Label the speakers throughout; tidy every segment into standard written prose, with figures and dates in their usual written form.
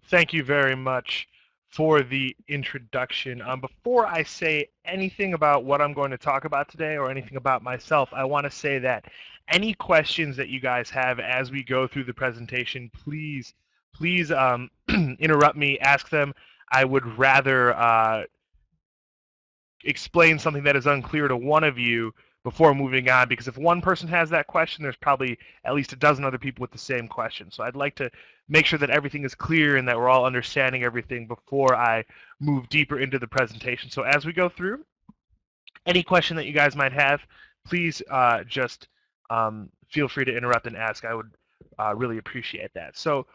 Speaker 1: Thank you very much for the introduction. Before I say anything about what I'm going to talk about today or anything about myself, I want to say that any questions that you guys have as we go through the presentation, please interrupt me, ask them. I would rather explain something that is unclear to one of you before moving on, because if one person has that question, there's probably at least a dozen other people with the same question. So I'd like to make sure that everything is clear and that we're all understanding everything before I move deeper into the presentation. So as we go through, any question that you guys might have, please just feel free to interrupt and ask. I would really appreciate that. So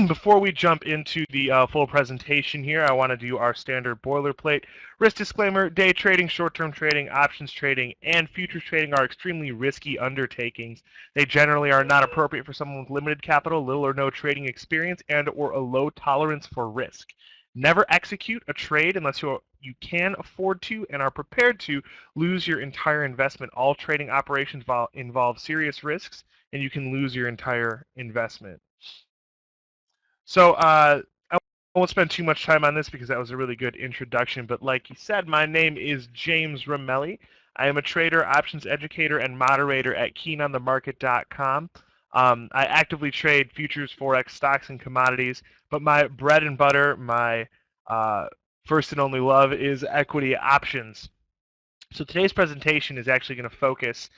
Speaker 1: before we jump into the full presentation here, I want to do our standard boilerplate. Risk disclaimer: day trading, short-term trading, options trading, and futures trading are extremely risky undertakings. They generally are not appropriate for someone with limited capital, little or no trading experience, and or a low tolerance for risk. Never execute a trade unless you can afford to and are prepared to lose your entire investment. All trading operations involve serious risks, and you can lose your entire investment. So I won't spend too much time on this because that was a really good introduction, but like you said, my name is James Ramelli. I am a trader, options educator, and moderator at keenonthemarket.com. I actively trade futures, forex, stocks, and commodities, but my bread and butter, my first and only love, is equity options. So today's presentation is actually going to focus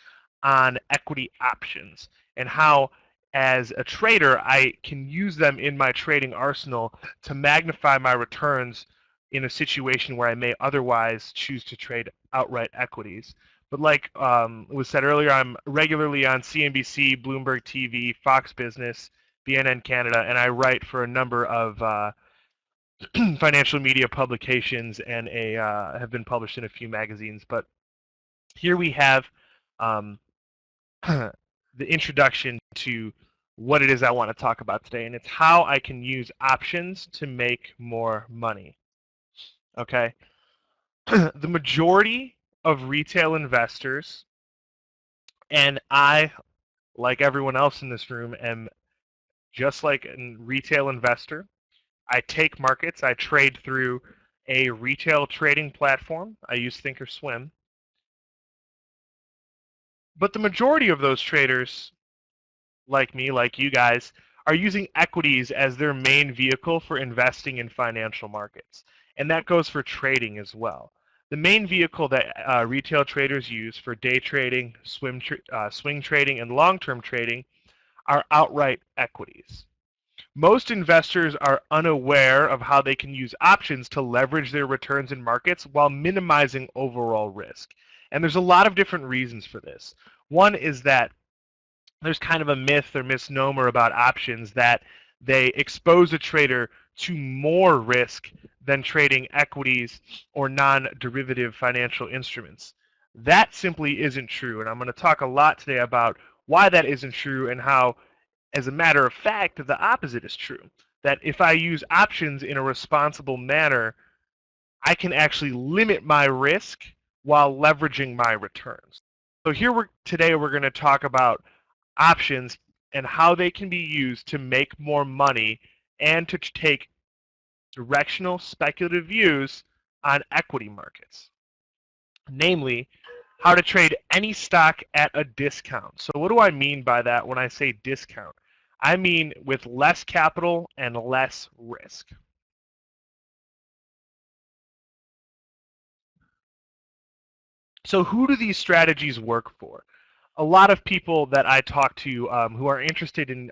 Speaker 1: on equity options and how, as a trader, I can use them in my trading arsenal to magnify my returns in a situation where I may otherwise choose to trade outright equities. But like was said earlier, I'm regularly on CNBC, Bloomberg TV, Fox Business, BNN Canada, and I write for a number of financial media publications and have been published in a few magazines. But here we have the introduction to what it is I want to talk about today, and it's how I can use options to make more money. Okay, the majority of retail investors, and I, like everyone else in this room, am just like a retail investor. I take markets, I trade through a retail trading platform. I use Thinkorswim. But the majority of those traders, like me, like you guys, are using equities as their main vehicle for investing in financial markets. And that goes for trading as well. The main vehicle that retail traders use for day trading, swing trading, and long-term trading are outright equities. Most investors are unaware of how they can use options to leverage their returns in markets while minimizing overall risk. And there's a lot of different reasons for this. One is that there's kind of a myth or misnomer about options that they expose a trader to more risk than trading equities or non-derivative financial instruments. That simply isn't true, and I'm going to talk a lot today about why that isn't true and how, as a matter of fact, the opposite is true. That if I use options in a responsible manner, I can actually limit my risk while leveraging my returns. So today we're going to talk about options and how they can be used to make more money and to take directional speculative views on equity markets. Namely, how to trade any stock at a discount. So what do I mean by that when I say discount? I mean with less capital and less risk. So who do these strategies work for? A lot of people that I talk to who are interested in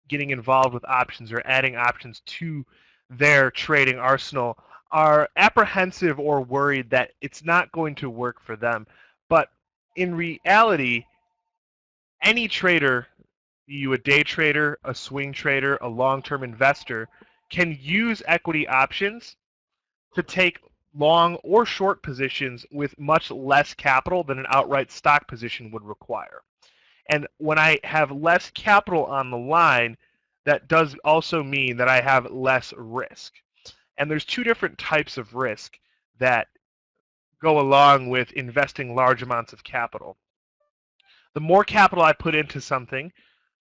Speaker 1: getting involved with options or adding options to their trading arsenal are apprehensive or worried that it's not going to work for them. But in reality, any trader, you a day trader, a swing trader, a long-term investor, can use equity options to take long or short positions with much less capital than an outright stock position would require. And when I have less capital on the line, that does also mean that I have less risk. And there's two different types of risk that go along with investing large amounts of capital. The more capital I put into something,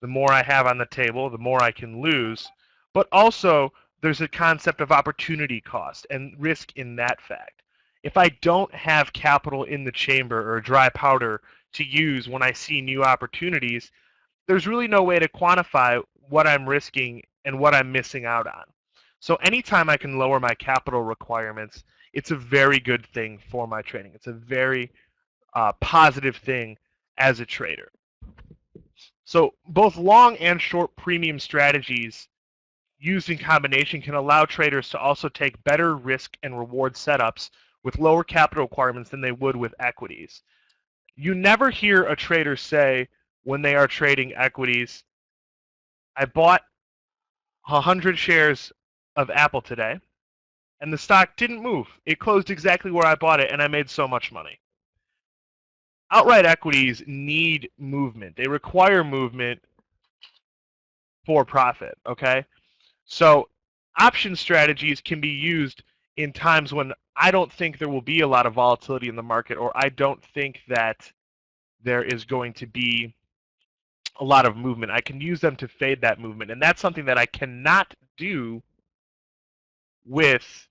Speaker 1: the more I have on the table, the more I can lose. But also, there's a concept of opportunity cost and risk in that fact. If I don't have capital in the chamber or dry powder to use when I see new opportunities, there's really no way to quantify what I'm risking and what I'm missing out on. So anytime I can lower my capital requirements, it's a very good thing for my trading. It's a very positive thing as a trader. So both long and short premium strategies used in combination can allow traders to also take better risk and reward setups with lower capital requirements than they would with equities. You never hear a trader say when they are trading equities, I bought 100 shares of Apple today, and the stock didn't move. It closed exactly where I bought it, and I made so much money. Outright equities need movement. They require movement for profit, okay? So option strategies can be used in times when I don't think there will be a lot of volatility in the market, or I don't think that there is going to be a lot of movement. I can use them to fade that movement, and that's something that I cannot do with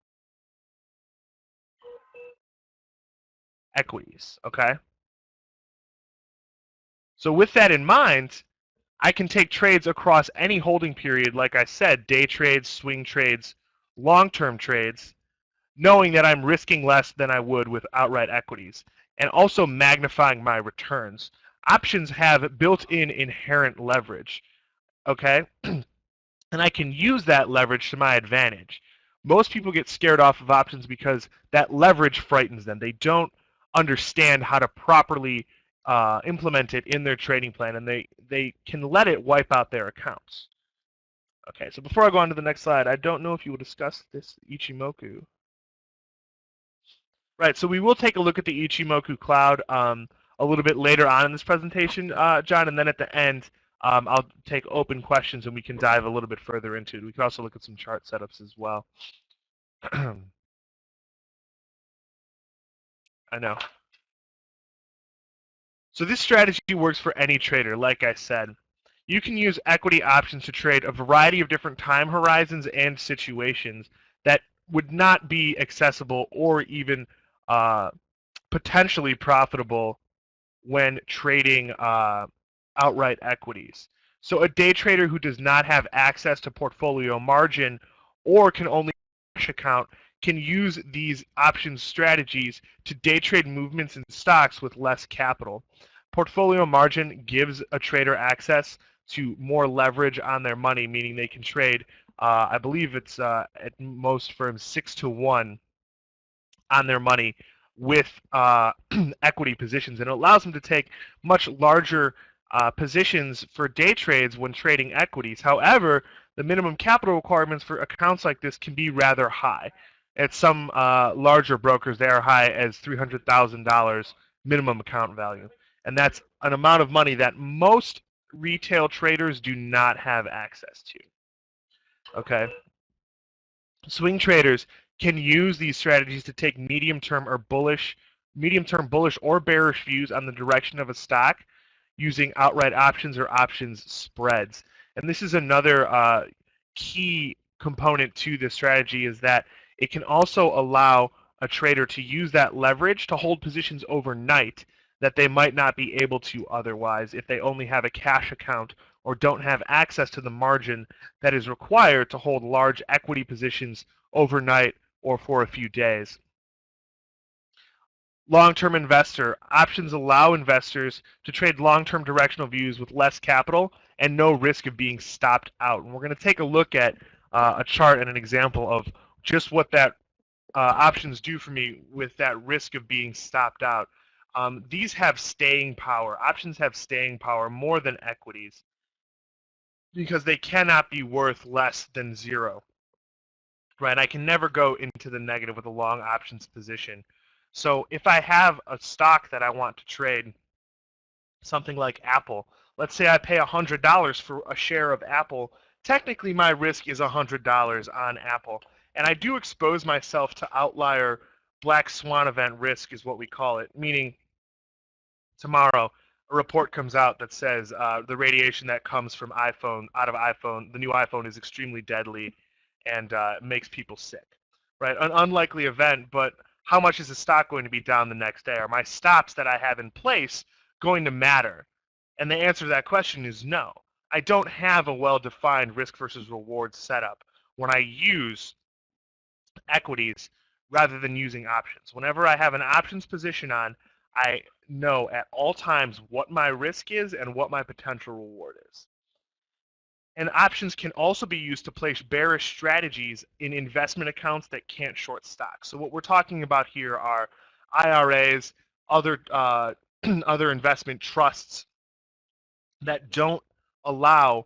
Speaker 1: equities, okay? So with that in mind, I can take trades across any holding period, like I said, day trades, swing trades, long-term trades, knowing that I'm risking less than I would with outright equities, and also magnifying my returns. Options have built-in inherent leverage, okay? And I can use that leverage to my advantage. Most people get scared off of options because that leverage frightens them. They don't understand how to properly implement it in their trading plan, and they can let it wipe out their accounts. Okay, so before I go on to the next slide, I don't know if you will discuss this Ichimoku. Right, so we will take a look at the Ichimoku cloud a little bit later on in this presentation, John, and then at the end, I'll take open questions and we can dive a little bit further into it. We can also look at some chart setups as well. I know. So this strategy works for any trader, like I said. You can use equity options to trade a variety of different time horizons and situations that would not be accessible or even potentially profitable when trading outright equities. So a day trader who does not have access to portfolio margin or can only cash account can use these option strategies to day trade movements in stocks with less capital. Portfolio margin gives a trader access to more leverage on their money, meaning they can trade, I believe it's at most firms 6-to-1 on their money with equity positions, and it allows them to take much larger positions for day trades when trading equities. However, the minimum capital requirements for accounts like this can be rather high. At some larger brokers, they are high as $300,000 minimum account value, and that's an amount of money that most retail traders do not have access to. Okay. Swing traders can use these strategies to take medium-term bullish or bearish views on the direction of a stock using outright options or options spreads. And this is another key component to this strategy, is that it can also allow a trader to use that leverage to hold positions overnight that they might not be able to otherwise if they only have a cash account or don't have access to the margin that is required to hold large equity positions overnight or for a few days. Long-term investor. Options allow investors to trade long-term directional views with less capital and no risk of being stopped out. And we're going to take a look at a chart and an example of just what that options do for me with that risk of being stopped out. These have staying power. Options have staying power more than equities because they cannot be worth less than zero. Right, I can never go into the negative with a long options position. So if I have a stock that I want to trade, something like Apple, let's say I pay $100 for a share of Apple, technically my risk is $100 on Apple. And I do expose myself to outlier black swan event risk is what we call it, meaning tomorrow a report comes out that says the radiation that comes from out of iPhone, the new iPhone is extremely deadly and makes people sick, right? An unlikely event, but how much is the stock going to be down the next day? Are my stops that I have in place going to matter? And the answer to that question is no. I don't have a well-defined risk versus reward setup when I use equities rather than using options. Whenever I have an options position on, I know at all times what my risk is and what my potential reward is. And options can also be used to place bearish strategies in investment accounts that can't short stocks. So what we're talking about here are IRAs, other other investment trusts that don't allow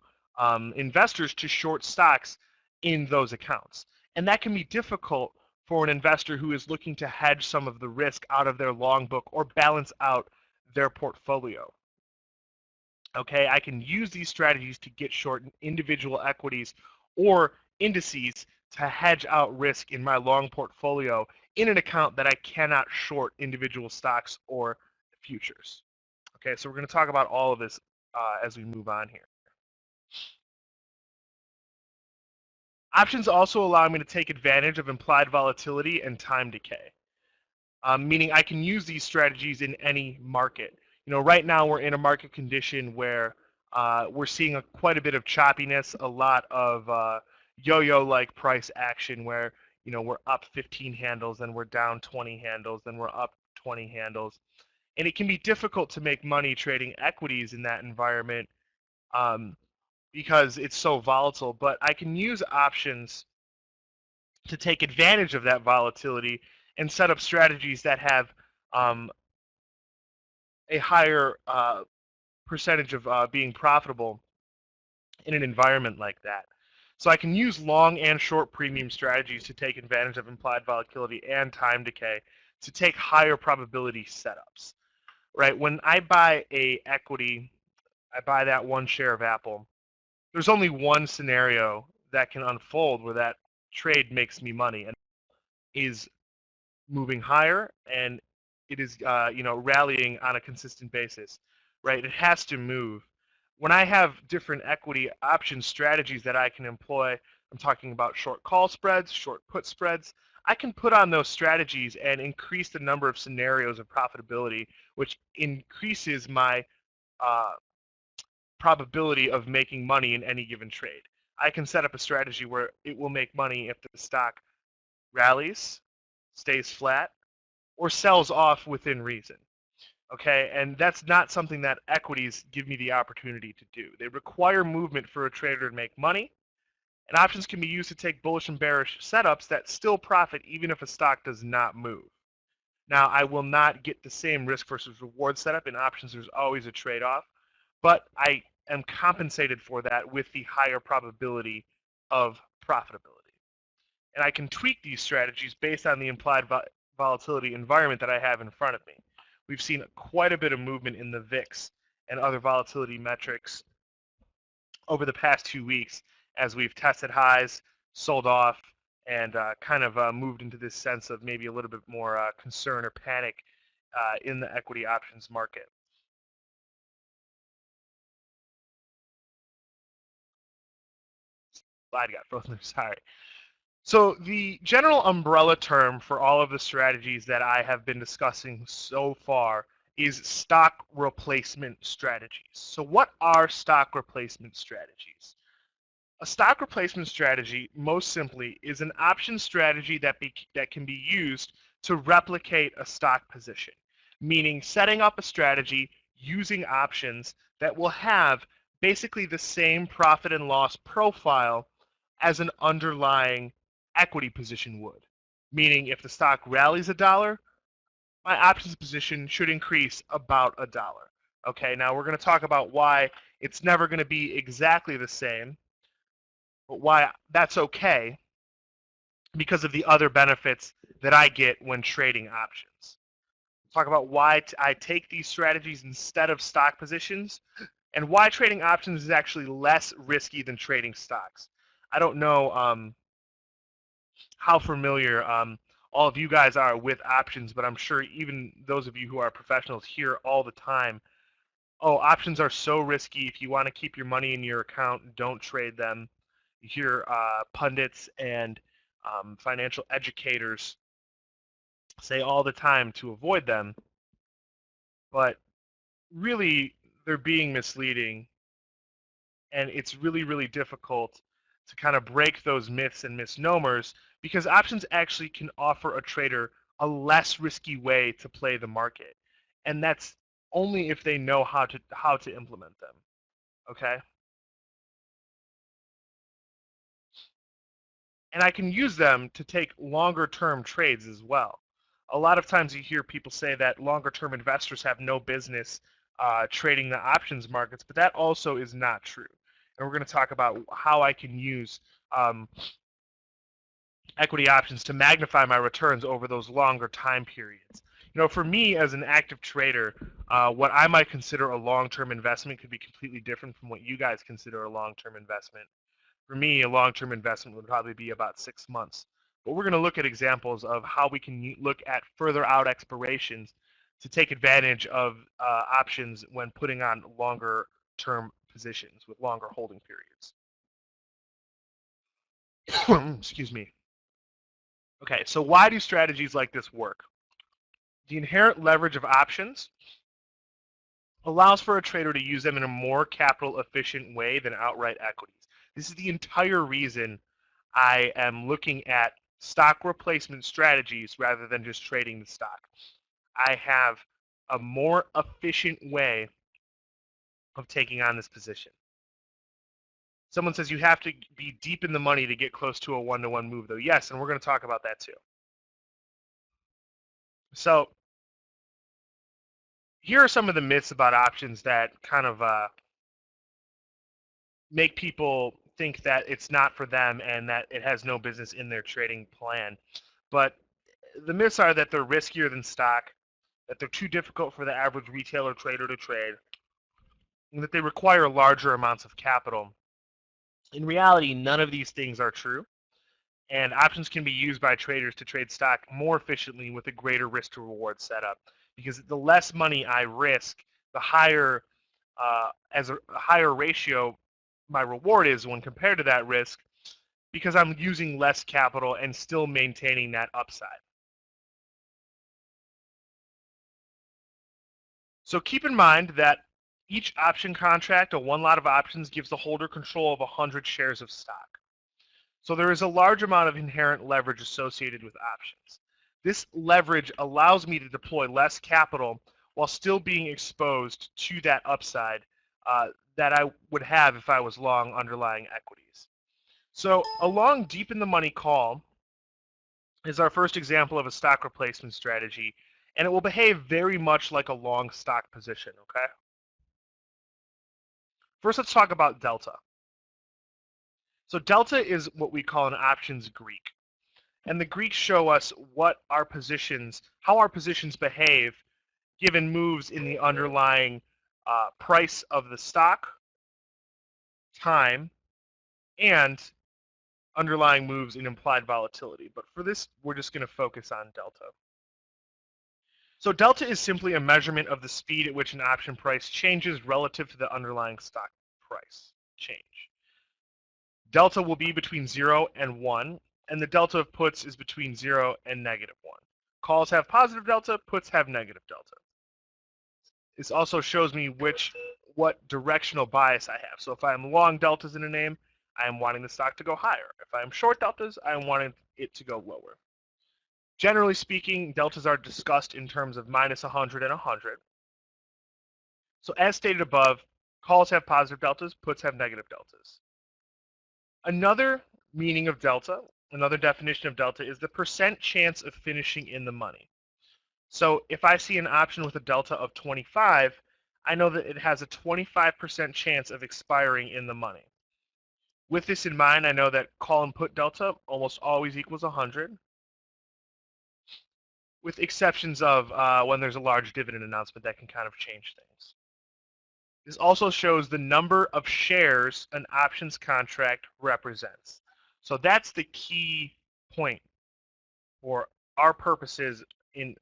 Speaker 1: investors to short stocks in those accounts. And that can be difficult for an investor who is looking to hedge some of the risk out of their long book or balance out their portfolio. Okay, I can use these strategies to get short individual equities or indices to hedge out risk in my long portfolio in an account that I cannot short individual stocks or futures. Okay, so we're going to talk about all of this as we move on here. Options also allow me to take advantage of implied volatility and time decay, meaning I can use these strategies in any market. You know, right now we're in a market condition where we're seeing quite a bit of choppiness, a lot of yo-yo-like price action where, you know, we're up 15 handles, then we're down 20 handles, then we're up 20 handles. And it can be difficult to make money trading equities in that environment because it's so volatile. But I can use options to take advantage of that volatility and set up strategies that have a higher percentage of being profitable in an environment like that. So I can use long and short premium strategies to take advantage of implied volatility and time decay to take higher probability setups. Right? When I buy a equity, I buy that one share of Apple. There's only one scenario that can unfold where that trade makes me money, and is moving higher and it is rallying on a consistent basis, right? It has to move. When I have different equity option strategies that I can employ, I'm talking about short call spreads, short put spreads. I can put on those strategies and increase the number of scenarios of profitability, which increases my uh, probability of making money in any given trade. I can set up a strategy where it will make money if the stock rallies, stays flat, or sells off within reason. Okay, and that's not something that equities give me the opportunity to do. They require movement for a trader to make money, and options can be used to take bullish and bearish setups that still profit even if a stock does not move. Now, I will not get the same risk versus reward setup. In options, there's always a trade-off, but I am compensated for that with the higher probability of profitability. And I can tweak these strategies based on the implied volatility environment that I have in front of me. We've seen quite a bit of movement in the VIX and other volatility metrics over the past 2 weeks as we've tested highs, sold off, and kind of moved into this sense of maybe a little bit more concern or panic in the equity options market. Slide got frozen, sorry. So the general umbrella term for all of the strategies that I have been discussing so far is stock replacement strategies. So what are stock replacement strategies? A stock replacement strategy, most simply, is an option strategy that can be used to replicate a stock position, meaning setting up a strategy using options that will have basically the same profit and loss profile as an underlying equity position would. Meaning if the stock rallies $1, my options position should increase about $1. Okay, now we're going to talk about why it's never going to be exactly the same, but why that's okay because of the other benefits that I get when trading options. We'll talk about why I take these strategies instead of stock positions and why trading options is actually less risky than trading stocks. I don't know how familiar all of you guys are with options, but I'm sure even those of you who are professionals hear all the time oh, options are so risky. If you want to keep your money in your account, don't trade them. You hear pundits and financial educators say all the time to avoid them, but really they're being misleading, and it's really, really difficult to kind of break those myths and misnomers because options actually can offer a trader a less risky way to play the market, and that's only if they know how to implement them. Okay. And I can use them to take longer term trades as well. A lot of times you hear people say that longer term investors have no business trading the options markets, but that also is not true. And we're going to talk about how I can use equity options to magnify my returns over those longer time periods. You know, for me as an active trader, what I might consider a long-term investment could be completely different from what you guys consider a long-term investment. For me, a long-term investment would probably be about 6 months. But we're going to look at examples of how we can look at further out expirations to take advantage of options when putting on longer-term positions with longer holding periods. Excuse me. Okay, so why do strategies like this work? The inherent leverage of options allows for a trader to use them in a more capital efficient way than outright equities. This is the entire reason I am looking at stock replacement strategies rather than just trading the stock. I have a more efficient way of taking on this position. Someone says you have to be deep in the money to get close to a one-to-one move, though. Yes, and we're going to talk about that too. So here are some of the myths about options that kind of make people think that it's not for them and that it has no business in their trading plan. But the myths are that they're riskier than stock, that they're too difficult for the average retailer trader to trade, and that they require larger amounts of capital. In reality, none of these things are true, and options can be used by traders to trade stock more efficiently with a greater risk to reward setup. Because the less money I risk, the higher, as a higher ratio my reward is when compared to that risk, because I'm using less capital and still maintaining that upside. So keep in mind that each option contract, a one lot of options, gives the holder control of 100 shares of stock. So there is a large amount of inherent leverage associated with options. This leverage allows me to deploy less capital while still being exposed to that upside that I would have if I was long underlying equities. So a long deep in the money call is our first example of a stock replacement strategy, and it will behave very much like a long stock position, okay? First, let's talk about delta. So delta is what we call an options Greek. And the Greeks show us what our positions, how our positions behave given moves in the underlying price of the stock, time, and underlying moves in implied volatility. But for this, we're just going to focus on delta. So delta is simply a measurement of the speed at which an option price changes relative to the underlying stock price change. Delta will be between 0 and 1, and the delta of puts is between 0 and negative 1. Calls have positive delta, puts have negative delta. This also shows me what directional bias I have. So if I'm long deltas in a name, I am wanting the stock to go higher. If I am short deltas, I am wanting it to go lower. Generally speaking, deltas are discussed in terms of minus 100 and 100. So as stated above, calls have positive deltas, puts have negative deltas. Another meaning of delta, another definition of delta is the percent chance of finishing in the money. So if I see an option with a delta of 25, I know that it has a 25% chance of expiring in the money. With this in mind, I know that call and put delta almost always equals 100, with exceptions of when there's a large dividend announcement that can kind of change things. This also shows the number of shares an options contract represents. So that's the key point for our purposes in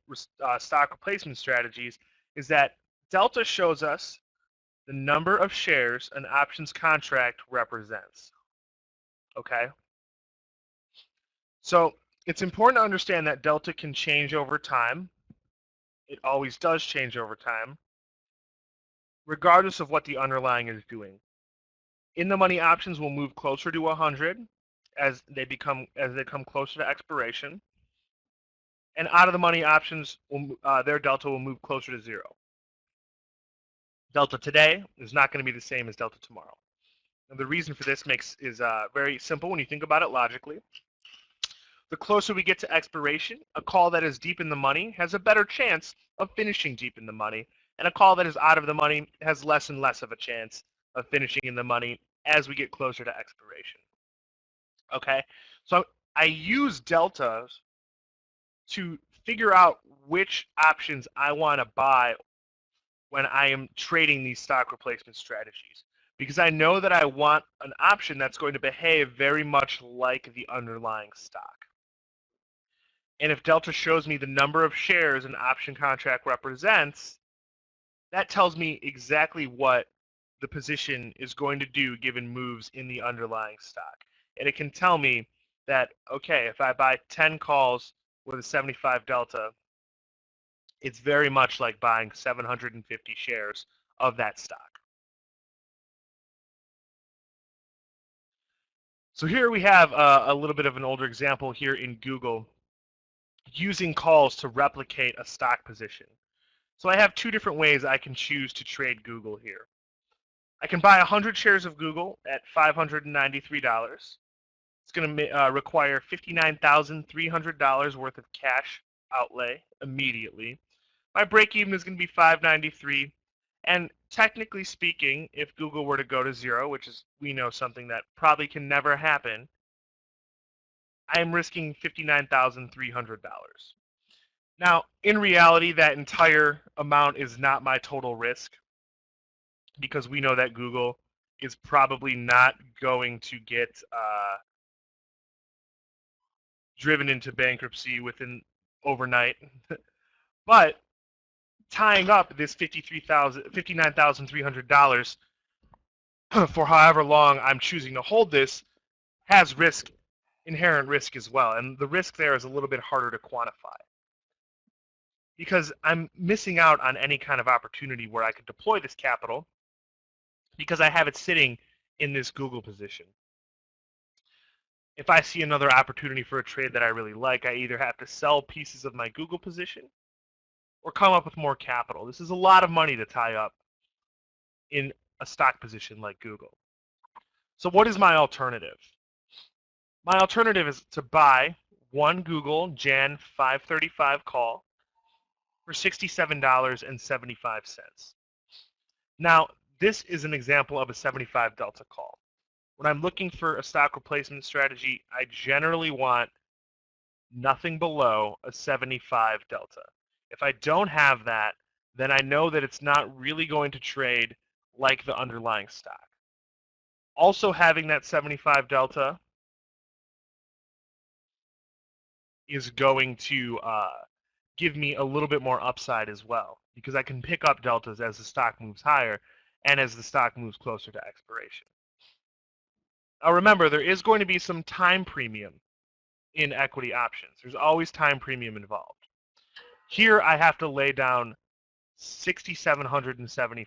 Speaker 1: stock replacement strategies, is that delta shows us the number of shares an options contract represents. Okay? So it's important to understand that delta can change over time. It always does change over time, regardless of what the underlying is doing. In the money options will move closer to 100 as they come closer to expiration, and out of the money options, their delta will move closer to 0. Delta today is not going to be the same as delta tomorrow. And the reason for this is very simple when you think about it logically. The closer we get to expiration, a call that is deep in the money has a better chance of finishing deep in the money, and a call that is out of the money has less and less of a chance of finishing in the money as we get closer to expiration. Okay, so I use deltas to figure out which options I want to buy when I am trading these stock replacement strategies, because I know that I want an option that's going to behave very much like the underlying stock. And if delta shows me the number of shares an option contract represents, that tells me exactly what the position is going to do given moves in the underlying stock. And it can tell me that, okay, if I buy 10 calls with a 75 delta, it's very much like buying 750 shares of that stock. So here we have a little bit of an older example here in Google using calls to replicate a stock position. So I have two different ways I can choose to trade Google here. I can buy 100 shares of Google at $593. It's going to require $59,300 worth of cash outlay immediately. My break even is going to be $593. And technically speaking, if Google were to go to 0, which is, we know, something that probably can never happen, I am risking $59,300. Now, in reality, that entire amount is not my total risk, because we know that Google is probably not going to get driven into bankruptcy within overnight. But tying up this $59,300 for however long I'm choosing to hold this has risk, inherent risk as well. And the risk there is a little bit harder to quantify, because I'm missing out on any kind of opportunity where I could deploy this capital because I have it sitting in this Google position. If I see another opportunity for a trade that I really like, I either have to sell pieces of my Google position or come up with more capital. This is a lot of money to tie up in a stock position like Google. So what is my alternative? My alternative is to buy one Google Jan 535 call for $67.75. Now, this is an example of a 75 delta call. When I'm looking for a stock replacement strategy, I generally want nothing below a 75 delta. If I don't have that, then I know that it's not really going to trade like the underlying stock. Also, having that 75 delta is going to give me a little bit more upside as well, because I can pick up deltas as the stock moves higher and as the stock moves closer to expiration. Now remember, there is going to be some time premium in equity options. There's always time premium involved. Here I have to lay down $6,775.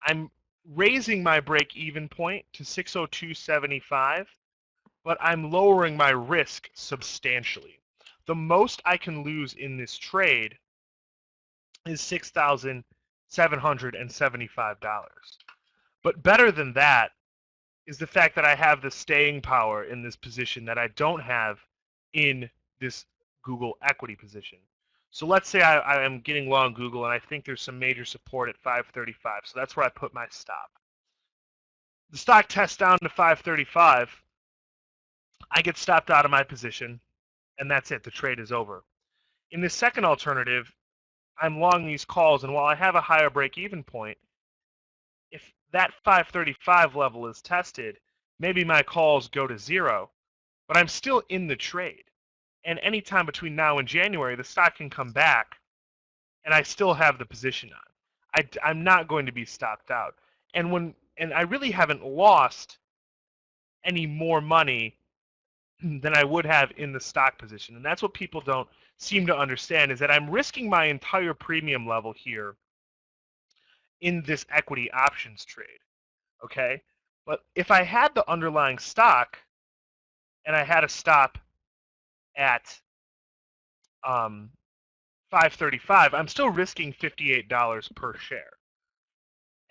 Speaker 1: I'm raising my break-even point to 602.75, but I'm lowering my risk substantially. The most I can lose in this trade is $6,775. But better than that is the fact that I have the staying power in this position that I don't have in this Google equity position. So let's say I am getting long Google and I think there's some major support at 535. So that's where I put my stop. The stock tests down to 535. I get stopped out of my position, and that's it. The trade is over. In the second alternative, I'm long these calls, and while I have a higher break-even point, if that 535 level is tested, maybe my calls go to 0, but I'm still in the trade. And anytime between now and January, the stock can come back, and I still have the position on. I'm not going to be stopped out. And I really haven't lost any more money than I would have in the stock position. And that's what people don't seem to understand, is that I'm risking my entire premium level here in this equity options trade. Okay? But if I had the underlying stock and I had a stop at 535, I'm still risking $58 per share.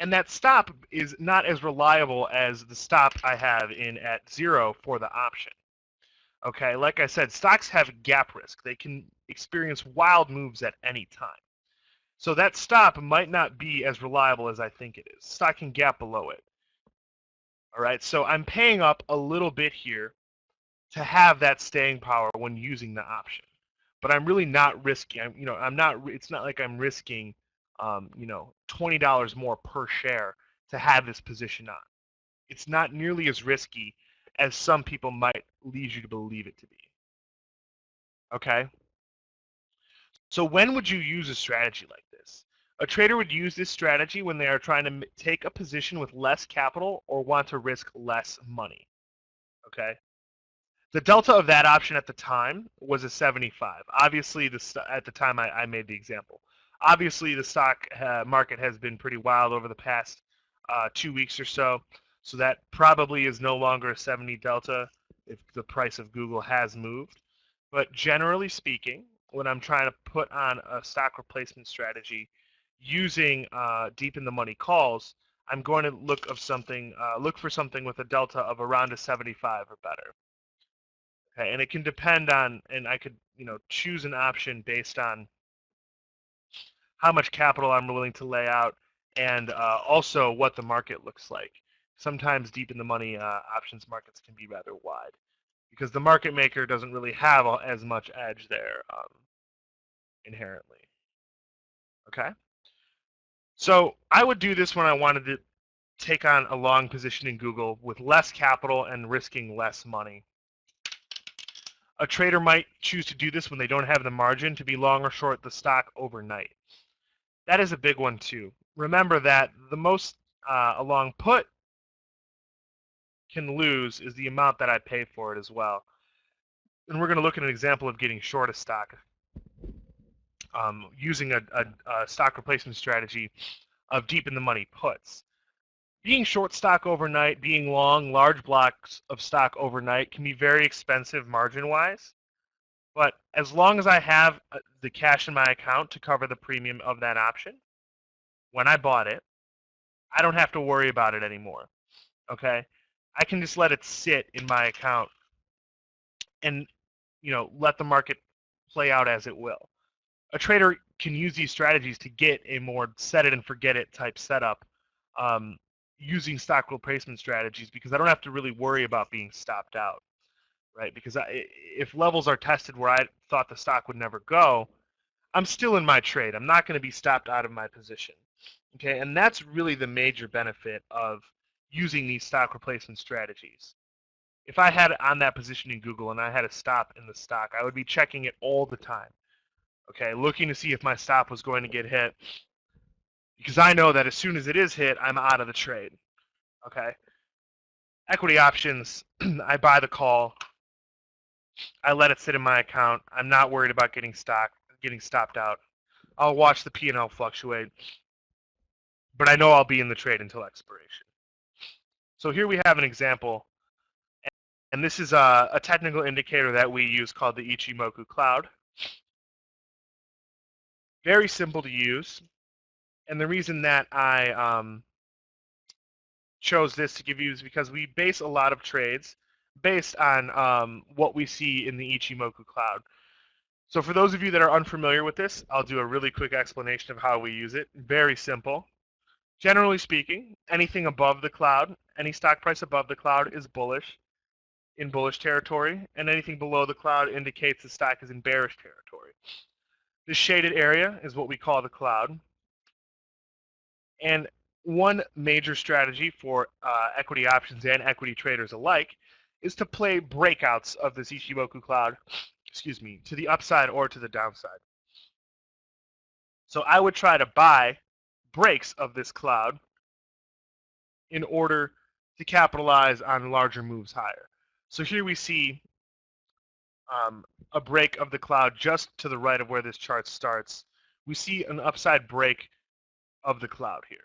Speaker 1: And that stop is not as reliable as the stop I have in at 0 for the option. Okay, like I said, stocks have gap risk. They can experience wild moves at any time. So that stop might not be as reliable as I think it is. Stock can gap below it. All right, so I'm paying up a little bit here to have that staying power when using the option. But I'm really not risking. I'm not. It's not like I'm risking, $20 more per share to have this position on. It's not nearly as risky as some people might lead you to believe it to be. Okay. So when would you use a strategy like this? A trader would use this strategy when they are trying to take a position with less capital or want to risk less money. Okay. The delta of that option at the time was a 75. Obviously, at the time I made the example. Obviously, the stock market has been pretty wild over the past 2 weeks or so, so that probably is no longer a 70 delta if the price of Google has moved. But generally speaking, when I'm trying to put on a stock replacement strategy using deep in the money calls, I'm going to look for something with a delta of around a 75 or better. Okay, and it can depend on, and I could, choose an option based on how much capital I'm willing to lay out, and also what the market looks like. Sometimes deep in the money options markets can be rather wide because the market maker doesn't really have as much edge there inherently. Okay, so I would do this when I wanted to take on a long position in Google with less capital and risking less money. A trader might choose to do this when they don't have the margin to be long or short the stock overnight. That is a big one too. Remember that the most a long put can lose is the amount that I pay for it as well. And we're going to look at an example of getting short a stock using a stock replacement strategy of deep in the money puts. Being short stock overnight, being long large blocks of stock overnight can be very expensive margin-wise. But as long as I have the cash in my account to cover the premium of that option, when I bought it, I don't have to worry about it anymore. Okay? I can just let it sit in my account and, let the market play out as it will. A trader can use these strategies to get a more set it and forget it type setup using stock replacement strategies because I don't have to really worry about being stopped out. Right? Because if levels are tested where I thought the stock would never go, I'm still in my trade. I'm not going to be stopped out of my position. Okay, and that's really the major benefit of using these stock replacement strategies. If I had on that position in Google and I had a stop in the stock, I would be checking it all the time. Okay, looking to see if my stop was going to get hit because I know that as soon as it is hit, I'm out of the trade. Okay, equity options, I buy the call. I let it sit in my account. I'm not worried about getting stopped out. I'll watch the P&L fluctuate, but I know I'll be in the trade until expiration. So here we have an example, and this is a technical indicator that we use called the Ichimoku cloud. Very simple to use, and the reason that I chose this to give you is because we base a lot of trades based on what we see in the Ichimoku cloud. So for those of you that are unfamiliar with this, I'll do a really quick explanation of how we use it. Very simple. Generally speaking, anything above the cloud, any stock price above the cloud is bullish, in bullish territory, and anything below the cloud indicates the stock is in bearish territory. This shaded area is what we call the cloud. And one major strategy for equity options and equity traders alike is to play breakouts of this Ichimoku cloud, to the upside or to the downside. So I would try to buy breaks of this cloud in order to capitalize on larger moves higher. So here we see a break of the cloud just to the right of where this chart starts. We see an upside break of the cloud here.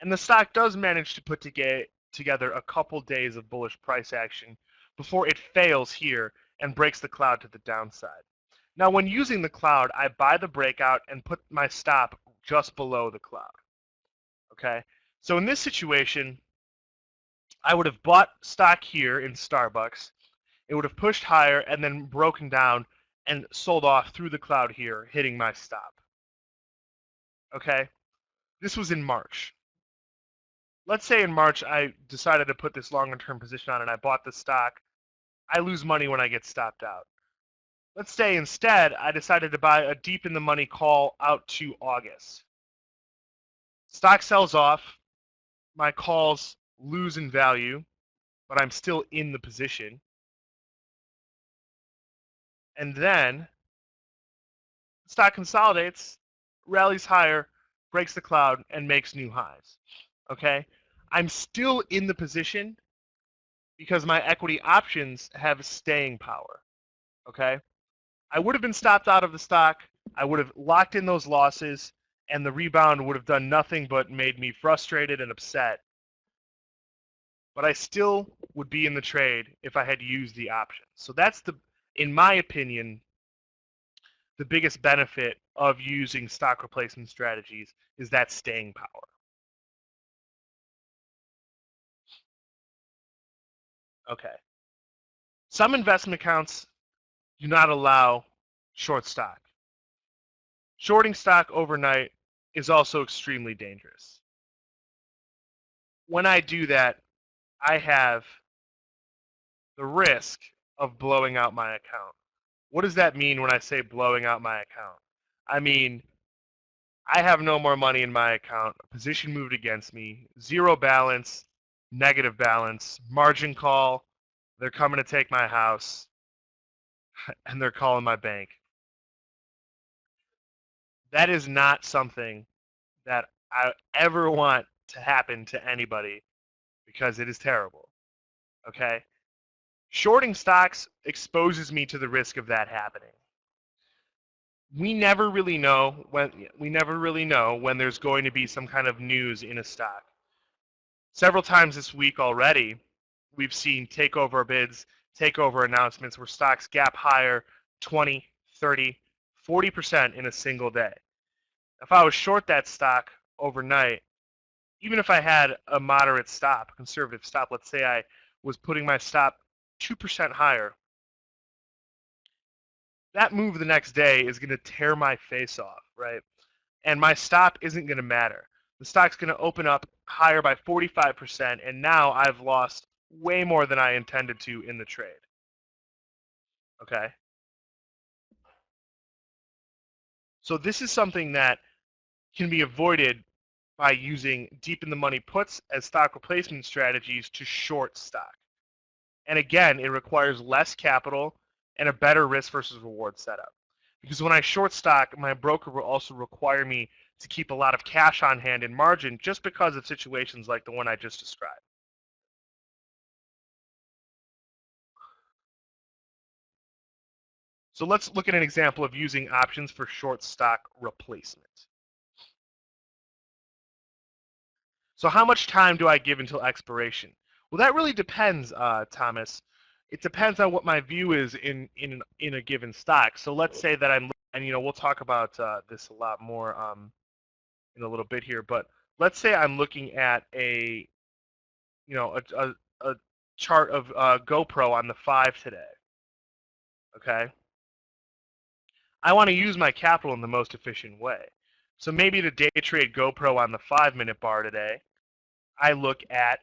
Speaker 1: And the stock does manage to put together a couple days of bullish price action before it fails here and breaks the cloud to the downside. Now, when using the cloud, I buy the breakout and put my stop just below the cloud. Okay? So in this situation, I would have bought stock here in Starbucks. It would have pushed higher and then broken down and sold off through the cloud here, hitting my stop. Okay? This was in March. Let's say in March I decided to put this longer term position on and I bought the stock. I lose money when I get stopped out. Let's say instead I decided to buy a deep in the money call out to August. Stock sells off, my calls lose in value, but I'm still in the position. And then stock consolidates, rallies higher, breaks the cloud, and makes new highs. Okay? I'm still in the position because my equity options have staying power. Okay? I would have been stopped out of the stock. I would have locked in those losses, and the rebound would have done nothing but made me frustrated and upset. But I still would be in the trade if I had used the options. So that's in my opinion, the biggest benefit of using stock replacement strategies is that staying power. Okay. Some investment accounts do not allow short stock. Shorting stock overnight is also extremely dangerous. When I do that, I have the risk of blowing out my account. What does that mean when I say blowing out my account? I mean, I have no more money in my account, a position moved against me, zero balance, negative balance, margin call, they're coming to take my house, and they're calling my bank. That is not something that I ever want to happen to anybody because it is terrible. Okay? Shorting stocks exposes me to the risk of that happening. We never really know when there's going to be some kind of news in a stock. Several times this week already, we've seen takeover bids, takeover announcements where stocks gap higher 20, 30, 40% in a single day. If I was short that stock overnight, even if I had a moderate stop, a conservative stop, let's say I was putting my stop 2% higher, that move the next day is going to tear my face off, right? And my stop isn't going to matter. The stock's going to open up higher by 45%, and now I've lost way more than I intended to in the trade. Okay? So this is something that can be avoided by using deep in the money puts as stock replacement strategies to short stock. And again, it requires less capital and a better risk versus reward setup. Because when I short stock, my broker will also require me to keep a lot of cash on hand in margin just because of situations like the one I just described. So let's look at an example of using options for short stock replacement. So how much time do I give until expiration? Well, that really depends, Thomas. It depends on what my view is in a given stock. So let's say that and we'll talk about this a lot more in a little bit here, but let's say I'm looking at a chart of GoPro on the 5 today. Okay, I want to use my capital in the most efficient way. So maybe to day trade GoPro on the 5-minute bar today, I look at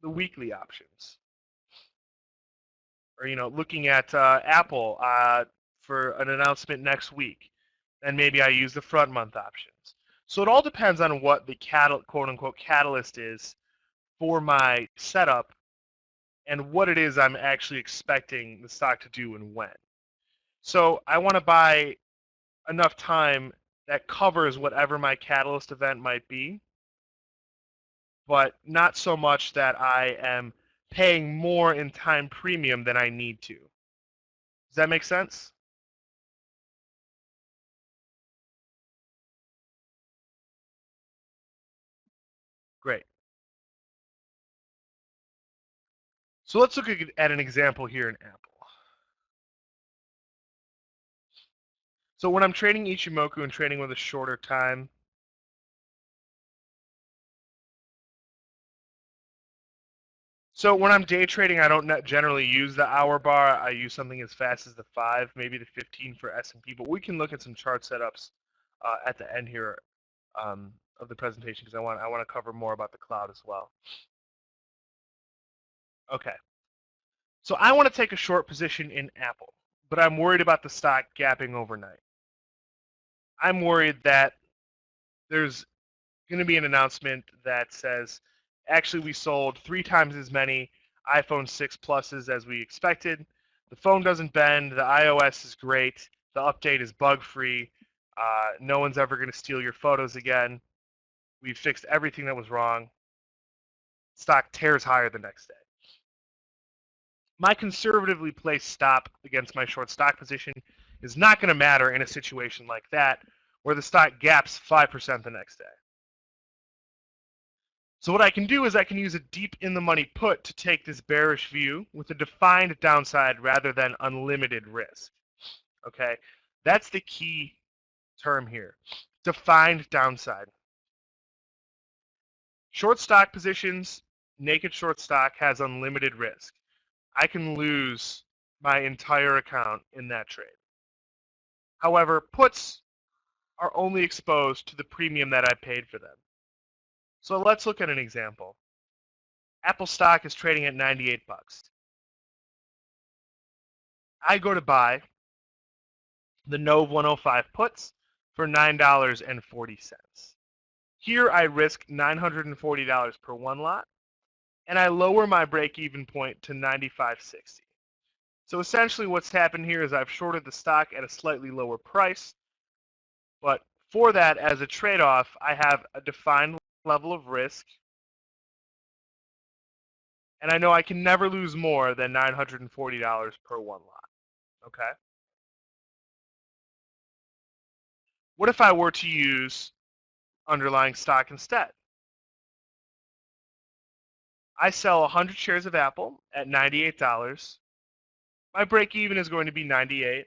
Speaker 1: the weekly options. Or looking at Apple for an announcement next week, then maybe I use the front month options. So it all depends on what the quote unquote catalyst is for my setup and what it is I'm actually expecting the stock to do and when. So I want to buy enough time that covers whatever my catalyst event might be, but not so much that I am paying more in time premium than I need to. Does that make sense? Great. So let's look at an example here in Apple. So when I'm trading Ichimoku and trading with a shorter time, so when I'm day trading, I don't generally use the hour bar. I use something as fast as the 5, maybe the 15 for S&P, but we can look at some chart setups at the end here of the presentation because I want to cover more about the cloud as well. Okay. So I want to take a short position in Apple, but I'm worried about the stock gapping overnight. I'm worried that there's going to be an announcement that says, actually, we sold 3 times as many iPhone 6 Pluses as we expected. The phone doesn't bend. The iOS is great. The update is bug-free. No one's ever going to steal your photos again. We fixed everything that was wrong. Stock tears higher the next day. My conservatively placed stop against my short stock position is not going to matter in a situation like that where the stock gaps 5% the next day. So what I can do is I can use a deep in the money put to take this bearish view with a defined downside rather than unlimited risk. Okay, that's the key term here. Defined downside. Short stock positions, naked short stock has unlimited risk. I can lose my entire account in that trade. However, puts are only exposed to the premium that I paid for them. So let's look at an example. Apple stock is trading at 98 bucks. I go to buy the Nove 105 puts for $9.40. Here I risk $940 per one lot, and I lower my break-even point to 95.60. So essentially what's happened here is I've shorted the stock at a slightly lower price, but for that, as a trade-off, I have a defined level of risk, and I know I can never lose more than $940 per one lot, okay? What if I were to use underlying stock instead? I sell 100 shares of Apple at $98. My break even is going to be 98.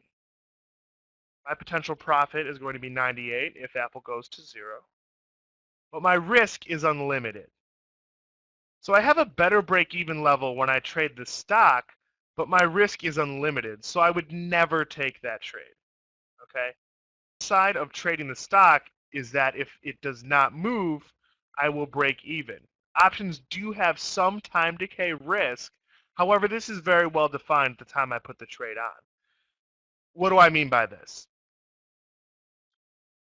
Speaker 1: My potential profit is going to be 98 if Apple goes to 0. But my risk is unlimited. So I have a better break even level when I trade the stock, but my risk is unlimited. So I would never take that trade. Okay? The side of trading the stock is that if it does not move, I will break even. Options do have some time decay risk. However, this is very well defined at the time I put the trade on. What do I mean by this?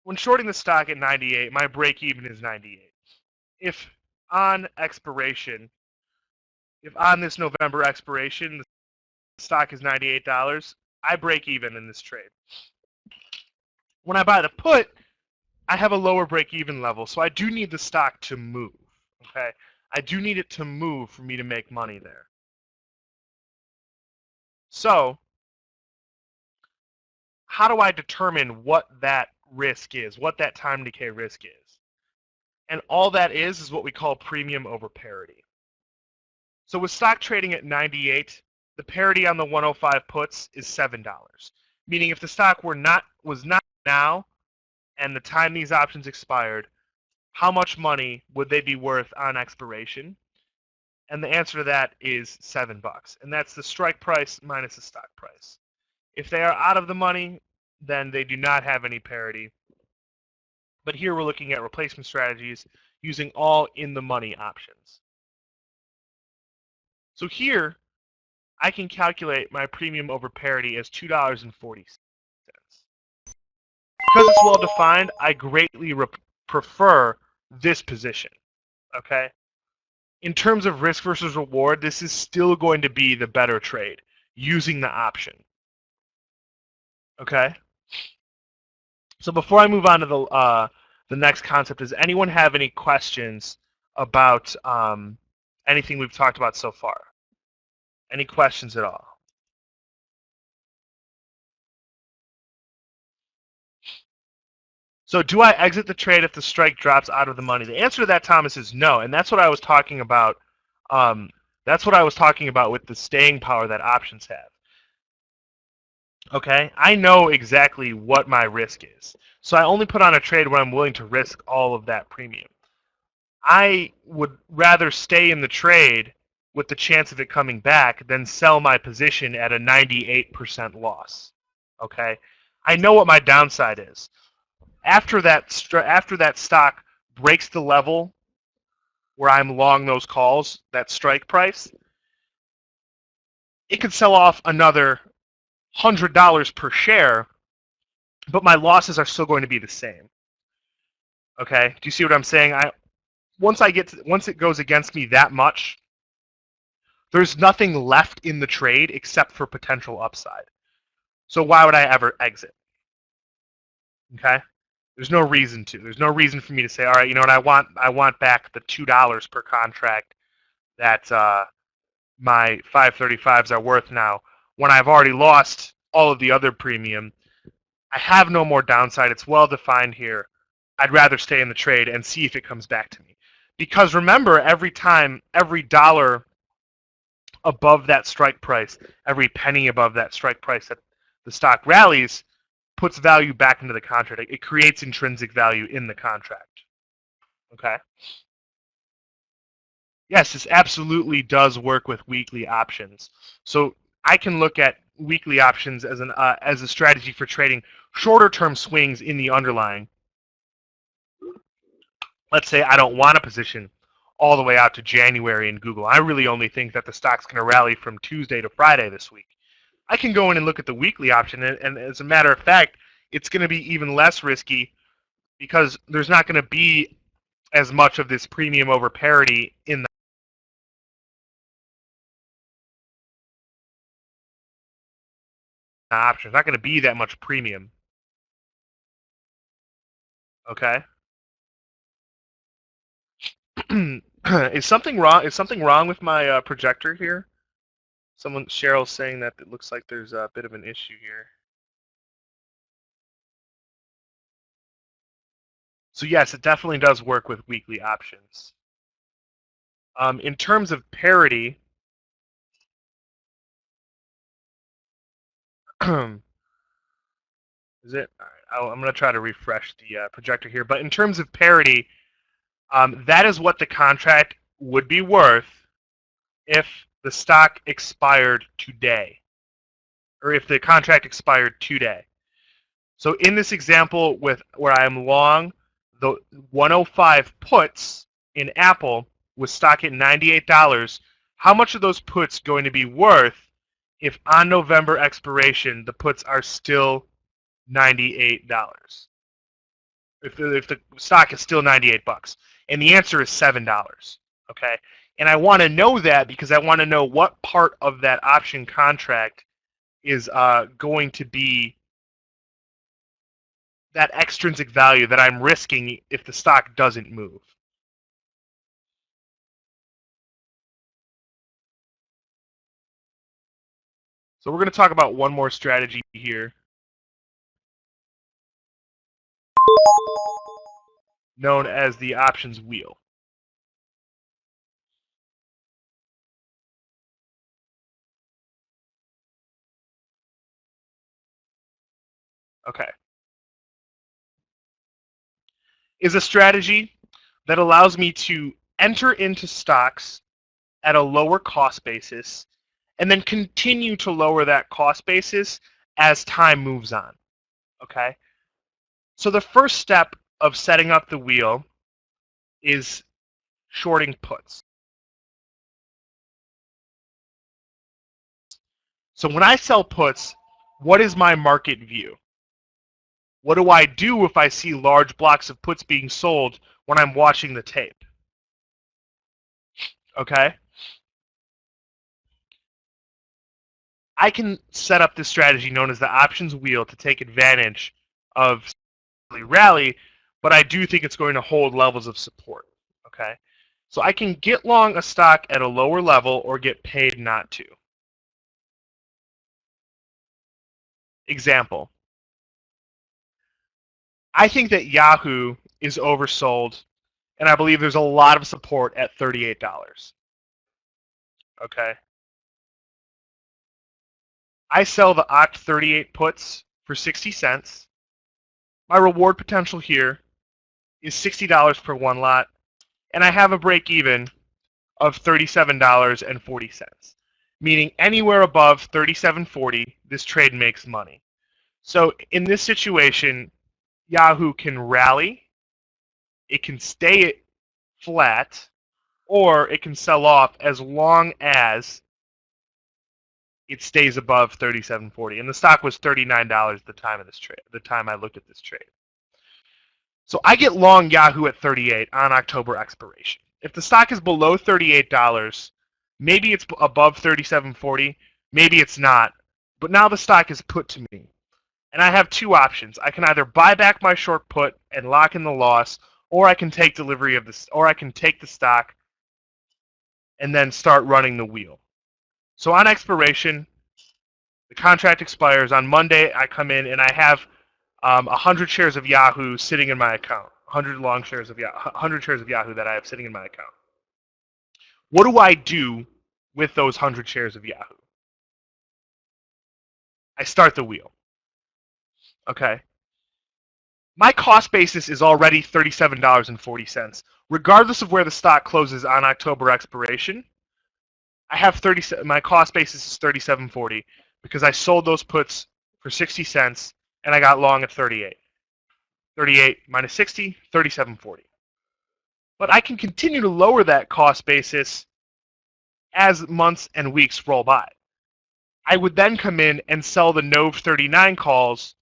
Speaker 1: When shorting the stock at 98, my break even is 98. If on expiration, if on this November expiration, the stock is $98, I break even in this trade. When I buy the put, I have a lower break even level, so I do need the stock to move. Okay, I do need it to move for me to make money there. So, how do I determine what that risk is, what that time decay risk is? And all that is what we call premium over parity. So with stock trading at 98, the parity on the 105 puts is $7. Meaning if the stock was not now and the time these options expired, how much money would they be worth on expiration? And the answer to that is $7. And that's the strike price minus the stock price. If they are out of the money, then they do not have any parity. But here we're looking at replacement strategies using all in the money options. So here, I can calculate my premium over parity as $2.40. Because it's well defined, I greatly prefer this position. Okay? In terms of risk versus reward, this is still going to be the better trade using the option. Okay? So before I move on to the next concept, does anyone have any questions about anything we've talked about so far? Any questions at all? So do I exit the trade if the strike drops out of the money? The answer to that, Thomas, is no, and that's what I was talking about. That's what I was talking about with the staying power that options have. Okay, I know exactly what my risk is, so I only put on a trade when I'm willing to risk all of that premium. I would rather stay in the trade with the chance of it coming back than sell my position at a 98% loss. Okay, I know what my downside is. After that stock breaks the level where I'm long those calls, that strike price, it could sell off another $100 per share, but my losses are still going to be the same. Okay, do you see what I'm saying? Once it goes against me that much, there's nothing left in the trade except for potential upside. So why would I ever exit? Okay, there's no reason to. There's no reason for me to say, all right, you know what, I want back the $2 per contract that my 535s are worth now, when I've already lost all of the other premium. I have no more downside. It's well defined here. I'd rather stay in the trade and see if it comes back to me. Because remember, every dollar above that strike price, every penny above that strike price that the stock rallies, puts value back into the contract. It creates intrinsic value in the contract. Okay? Yes, this absolutely does work with weekly options. So I can look at weekly options as a strategy for trading shorter term swings in the underlying. Let's say I don't want a position all the way out to January in Google. I really only think that the stock's going to rally from Tuesday to Friday this week. I can go in and look at the weekly option, and as a matter of fact, it's going to be even less risky because there's not going to be as much of this premium over parity in the option. There's not going to be that much premium. Okay. Is something wrong? Is something wrong with my projector here? Cheryl's saying that it looks like there's a bit of an issue here. So yes, it definitely does work with weekly options. In terms of parity, is it? All right, I'm going to try to refresh the projector here. But in terms of parity, that is what the contract would be worth if the stock expired today, or if the contract expired today. So in this example with where I'm long the 105 puts in Apple with stock at $98, how much are those puts going to be worth if on November expiration the puts are still $98? If the stock is still 98 bucks, and the answer is $7. Okay, and I want to know that because I want to know what part of that option contract is going to be that extrinsic value that I'm risking if the stock doesn't move. So we're going to talk about one more strategy here, known as the options wheel. Okay. Is a strategy that allows me to enter into stocks at a lower cost basis and then continue to lower that cost basis as time moves on. Okay? So the first step of setting up the wheel is shorting puts. So when I sell puts, what is my market view? What do I do if I see large blocks of puts being sold when I'm watching the tape? Okay? I can set up this strategy known as the options wheel to take advantage of rally, but I do think it's going to hold levels of support. Okay, so I can get long a stock at a lower level or get paid not to. Example, I think that Yahoo is oversold, and I believe there's a lot of support at $38. Okay, I sell the OCT38 puts for 60 cents. My reward potential here is $60 per one lot, and I have a break even of $37.40, meaning anywhere above $37.40, this trade makes money. So in this situation, Yahoo can rally, it can stay flat, or it can sell off as long as it stays above $37.40. And the stock was $39 at the time of this trade, the time I looked at this trade. So I get long Yahoo at 38 on October expiration. If the stock is below $38, maybe it's above $37.40, maybe it's not. But now the stock is put to me. And I have two options. I can either buy back my short put and lock in the loss, or I can take delivery of this, or I can take the stock and then start running the wheel. So on expiration, the contract expires on Monday. I come in and I have 100 shares of Yahoo sitting in my account. 100 long shares of Yahoo, 100 shares of Yahoo that I have sitting in my account. What do I do with those 100 shares of Yahoo? I start the wheel. Okay. My cost basis is already $37.40. Regardless of where the stock closes on October expiration, I have my cost basis is $37.40 because I sold those puts for 60 cents and I got long at 38. 38 minus 60, $37.40. But I can continue to lower that cost basis as months and weeks roll by. I would then come in and sell the NOV 39 calls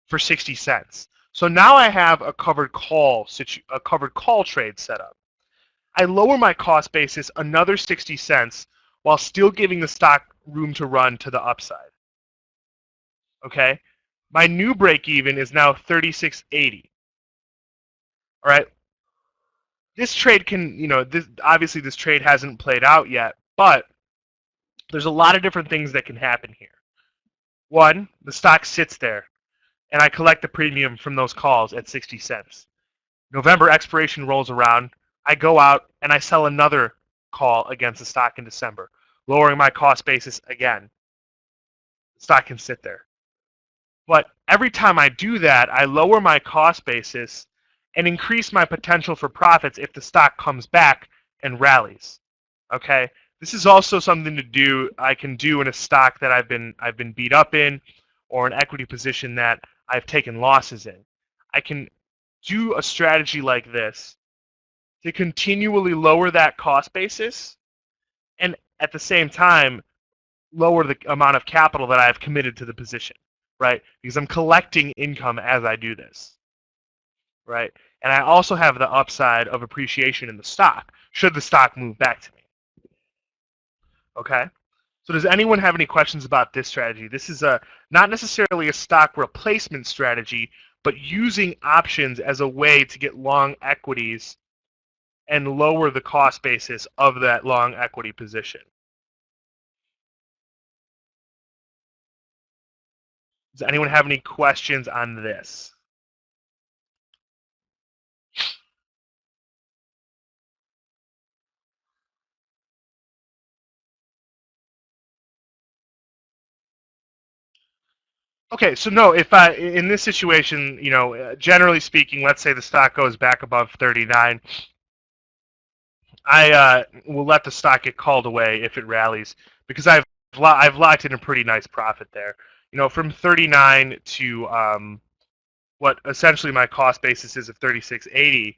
Speaker 1: for 60 cents. So now I have a covered call trade set up. I lower my cost basis another 60 cents while still giving the stock room to run to the upside. Okay? My new break even is now 36.80. All right? This trade can, obviously this trade hasn't played out yet, but there's a lot of different things that can happen here. One, the stock sits there and I collect the premium from those calls at 60 cents. November expiration rolls around, I go out and I sell another call against the stock in December, lowering my cost basis again. The stock can sit there. But every time I do that, I lower my cost basis and increase my potential for profits if the stock comes back and rallies. Okay? This is also something I can do in a stock that I've been beat up in, or an equity position that I've taken losses in. I can do a strategy like this to continually lower that cost basis and at the same time lower the amount of capital that I've committed to the position, right? Because I'm collecting income as I do this, right? And I also have the upside of appreciation in the stock should the stock move back to me. Okay? So does anyone have any questions about this strategy? This is not necessarily a stock replacement strategy, but using options as a way to get long equities and lower the cost basis of that long equity position. Does anyone have any questions on this? Okay, so no, if in this situation, generally speaking, let's say the stock goes back above 39, I will let the stock get called away if it rallies because I've locked in a pretty nice profit there. From 39 to what essentially my cost basis is of 36.80,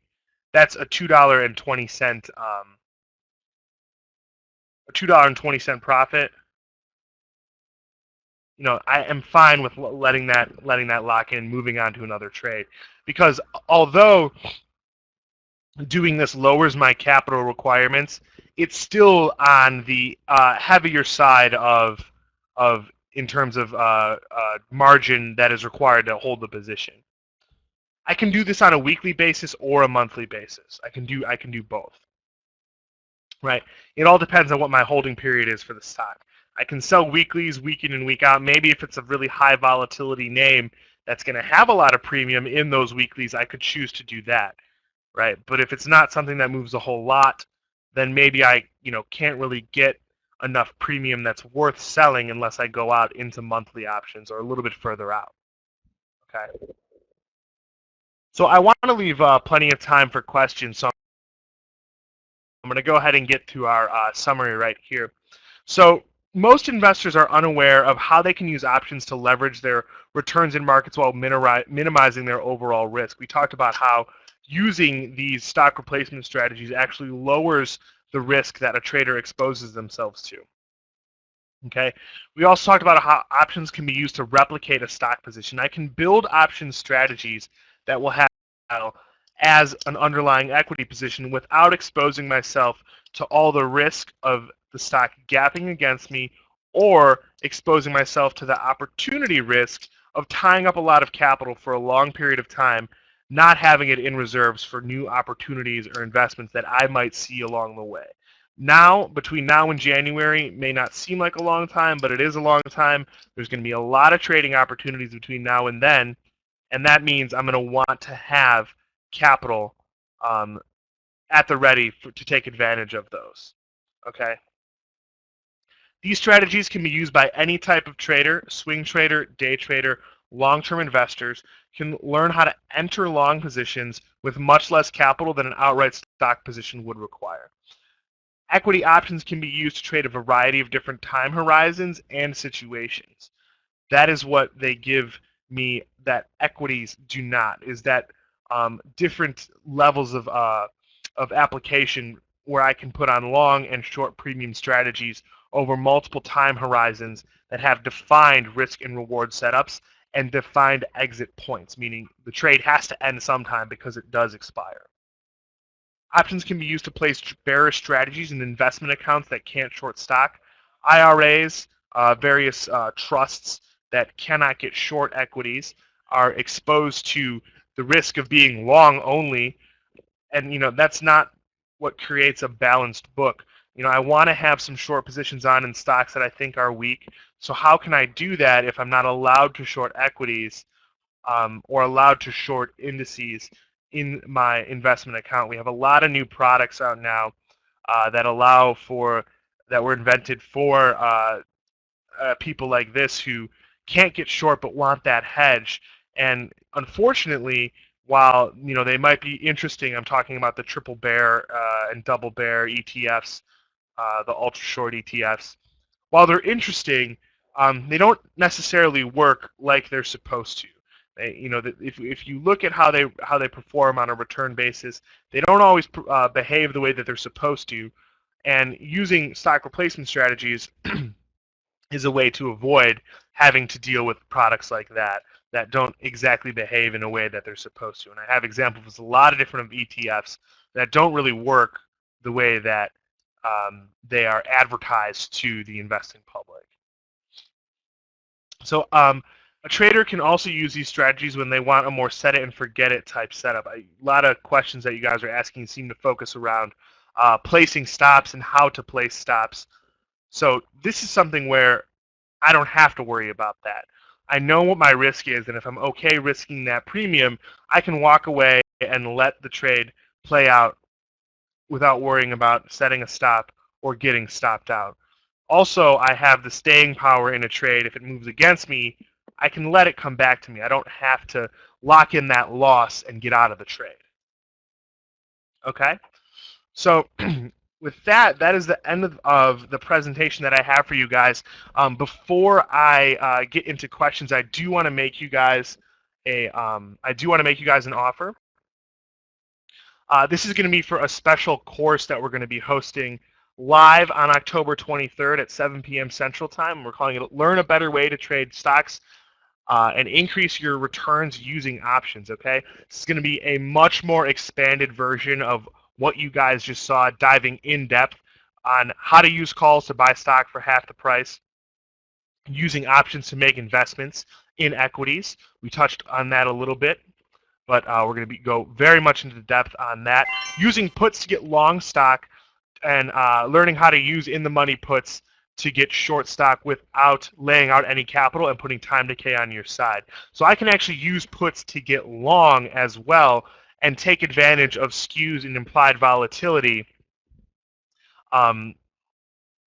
Speaker 1: that's a $2.20 profit. I am fine with letting that lock in and moving on to another trade, because although doing this lowers my capital requirements, it's still on the heavier side of in terms of margin that is required to hold the position. I can do this on a weekly basis or a monthly basis. I can do both. Right? It all depends on what my holding period is for the stock. I can sell weeklies, week in and week out. Maybe if it's a really high volatility name that's going to have a lot of premium in those weeklies, I could choose to do that, right? But if it's not something that moves a whole lot, then maybe I, can't really get enough premium that's worth selling unless I go out into monthly options or a little bit further out. Okay. So I want to leave plenty of time for questions. So I'm going to go ahead and get to our summary right here. So most investors are unaware of how they can use options to leverage their returns in markets while minimizing their overall risk. We talked about how using these stock replacement strategies actually lowers the risk that a trader exposes themselves to. Okay. We also talked about how options can be used to replicate a stock position. I can build option strategies that will have as an underlying equity position without exposing myself to all the risk of the stock gapping against me or exposing myself to the opportunity risk of tying up a lot of capital for a long period of time, not having it in reserves for new opportunities or investments that I might see along the way. Now, between now and January, may not seem like a long time, but it is a long time. There's going to be a lot of trading opportunities between now and then, and that means I'm going to want to have capital at the ready to take advantage of those. Okay. These strategies can be used by any type of trader, swing trader, day trader, long-term investors can learn how to enter long positions with much less capital than an outright stock position would require. Equity options can be used to trade a variety of different time horizons and situations. That is what they give me that equities do not, is that different levels of application where I can put on long and short premium strategies over multiple time horizons that have defined risk and reward setups and defined exit points, meaning the trade has to end sometime because it does expire. Options can be used to place bearish strategies in investment accounts that can't short stock. IRAs, various trusts that cannot get short equities are exposed to the risk of being long only, and that's not what creates a balanced book. I want to have some short positions on in stocks that I think are weak. So how can I do that if I'm not allowed to short equities or allowed to short indices in my investment account? We have a lot of new products out now that were invented for people like this who can't get short but want that hedge. And unfortunately, while they might be interesting, I'm talking about the triple bear and double bear ETFs, the ultra short ETFs. While they're interesting, they don't necessarily work like they're supposed to. If you look at how they perform on a return basis, they don't always behave the way that they're supposed to. And using stock replacement strategies is a way to avoid having to deal with products like that don't exactly behave in a way that they're supposed to. And I have examples of a lot of different ETFs that don't really work the way that they are advertised to the investing public. So a trader can also use these strategies when they want a more set it and forget it type setup. A lot of questions that you guys are asking seem to focus around placing stops and how to place stops. So this is something where I don't have to worry about that. I know what my risk is, and if I'm okay risking that premium, I can walk away and let the trade play out without worrying about setting a stop or getting stopped out. Also, I have the staying power in a trade. If it moves against me, I can let it come back to me. I don't have to lock in that loss and get out of the trade. Okay? So with that, that is the end of the presentation that I have for you guys. Before I get into questions, I do want to make you guys an offer. This is going to be for a special course that we're going to be hosting live on October 23rd at 7 p.m. Central Time. We're calling it Learn a Better Way to Trade Stocks and Increase Your Returns Using Options, okay? This is going to be a much more expanded version of what you guys just saw, diving in depth on how to use calls to buy stock for half the price, using options to make investments in equities. We touched on that a little bit. but we're going to go very much into depth on that. Using puts to get long stock and learning how to use in-the-money puts to get short stock without laying out any capital and putting time decay on your side. So I can actually use puts to get long as well and take advantage of skews and implied volatility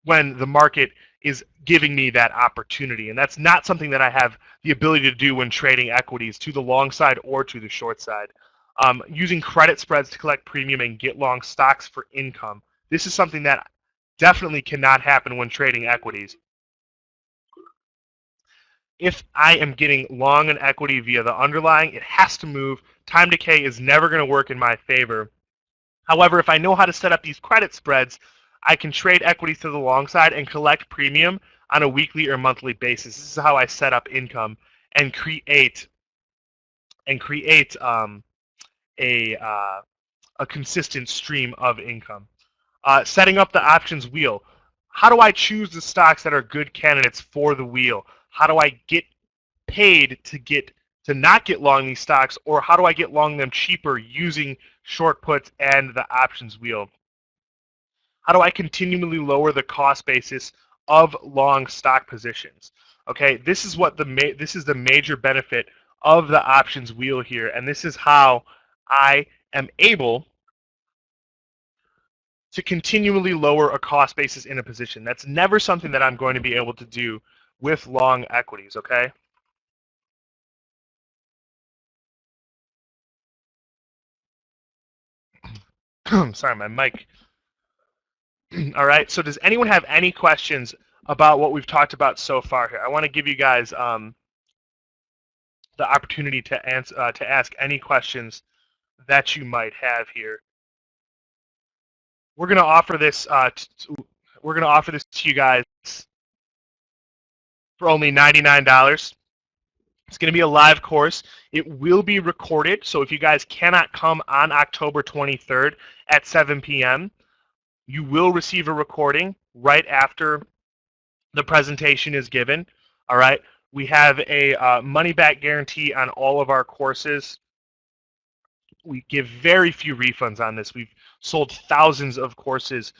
Speaker 1: when the market is giving me that opportunity. And that's not something that I have the ability to do when trading equities to the long side or to the short side. Using credit spreads to collect premium and get long stocks for income. This is something that definitely cannot happen when trading equities. If I am getting long an equity via the underlying, it has to move. Time decay is never going to work in my favor. However, if I know how to set up these credit spreads, I can trade equities to the long side and collect premium on a weekly or monthly basis. This is how I set up income and create a consistent stream of income. Setting up the options wheel. How do I choose the stocks that are good candidates for the wheel? How do I get paid to not get long these stocks, or how do I get long them cheaper using short puts and the options wheel? How do I continually lower the cost basis of long stock positions? Okay, this is what this is the major benefit of the options wheel here, and this is how I am able to continually lower a cost basis in a position. That's never something that I'm going to be able to do with long equities, okay? Sorry, my mic. All right, so does anyone have any questions about what we've talked about so far here? I want to give you guys the opportunity to ask any questions that you might have here. We're going to offer this. We're going to offer this to you guys for only $99. It's going to be a live course. It will be recorded, so if you guys cannot come on October 23rd at 7 p.m., you will receive a recording right after the presentation is given. All right. We have a money-back guarantee on all of our courses. We give very few refunds on this. We've sold thousands of courses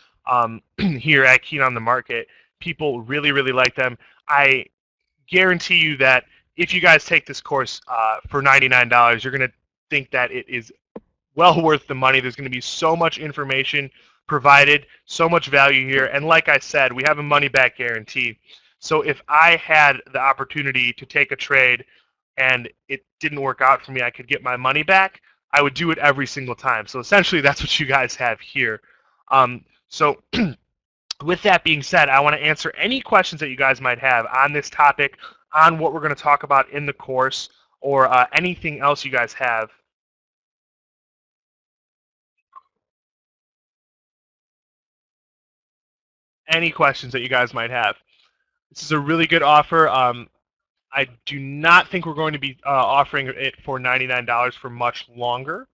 Speaker 1: here at Keen on the Market. People really, really like them. I guarantee you that if you guys take this course for $99, you're going to think that it is well worth the money. There's going to be so much information provided, so much value here. And like I said, we have a money-back guarantee. So if I had the opportunity to take a trade and it didn't work out for me, I could get my money back, I would do it every single time. So essentially, that's what you guys have here. So with that being said, I want to answer any questions that you guys might have on this topic, on what we're going to talk about in the course, or anything else you guys have. Any questions that you guys might have. This is a really good offer. I do not think we're going to be offering it for $99 for much longer.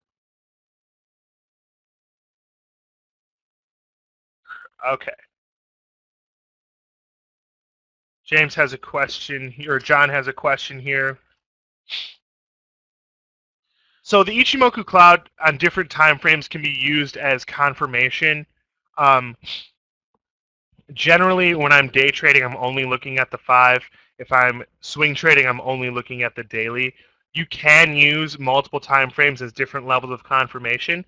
Speaker 1: Okay. James has a question here, or John has a question here. So the Ichimoku cloud on different time frames can be used as confirmation. Generally, when I'm day trading, I'm only looking at the 5. If I'm swing trading, I'm only looking at the daily. You can use multiple time frames as different levels of confirmation.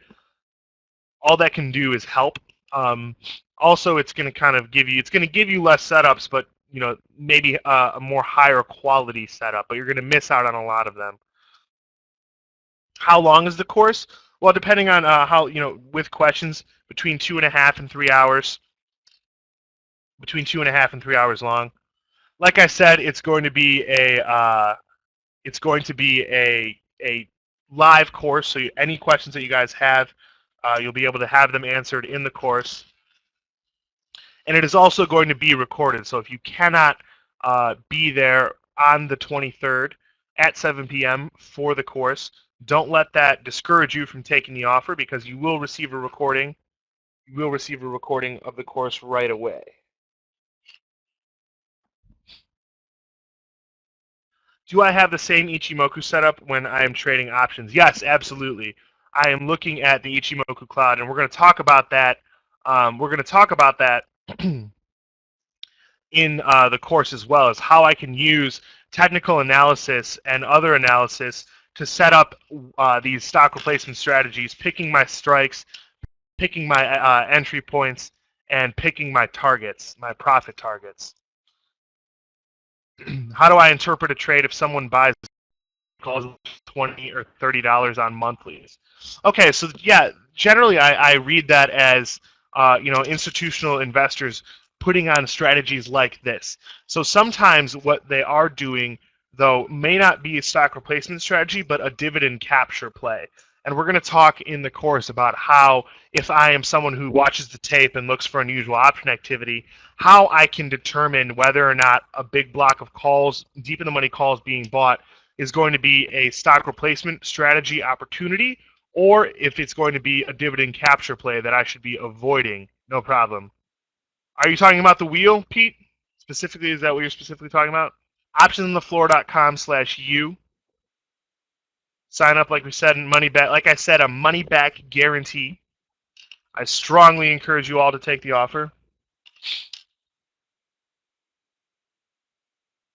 Speaker 1: All that can do is help. Also, it's going to kind of give you less setups, but maybe a more higher quality setup. But you're going to miss out on a lot of them. How long is the course? Well, depending on how with questions, between 2.5 and 3 hours. Between 2.5 and 3 hours long. Like I said, it's going to be a live course. So any questions that you guys have, you'll be able to have them answered in the course. And it is also going to be recorded. So if you cannot be there on the 23rd at 7 p.m. for the course, don't let that discourage you from taking the offer, because you will receive a recording. You will receive a recording of the course right away. Do I have the same Ichimoku setup when I am trading options? Yes, absolutely. I am looking at the Ichimoku cloud, and we're going to talk about that. We're going to talk about that in the course as well, as how I can use technical analysis and other analysis to set up these stock replacement strategies, picking my strikes, picking my entry points, and picking my targets, my profit targets. How do I interpret a trade if someone buys calls $20 or $30 on monthlies? Okay, so yeah, generally I read that as institutional investors putting on strategies like this. So sometimes what they are doing, though, may not be a stock replacement strategy, but a dividend capture play. And we're going to talk in the course about how, if I am someone who watches the tape and looks for unusual option activity, how I can determine whether or not a big block of calls, deep in the money calls being bought, is going to be a stock replacement strategy opportunity, or if it's going to be a dividend capture play that I should be avoiding. No problem. Are you talking about the wheel, Pete? Specifically, is that what you're specifically talking about? Optiononthefloor.com/u. Sign up, like we said, money back. Like I said, a money back guarantee. I strongly encourage you all to take the offer.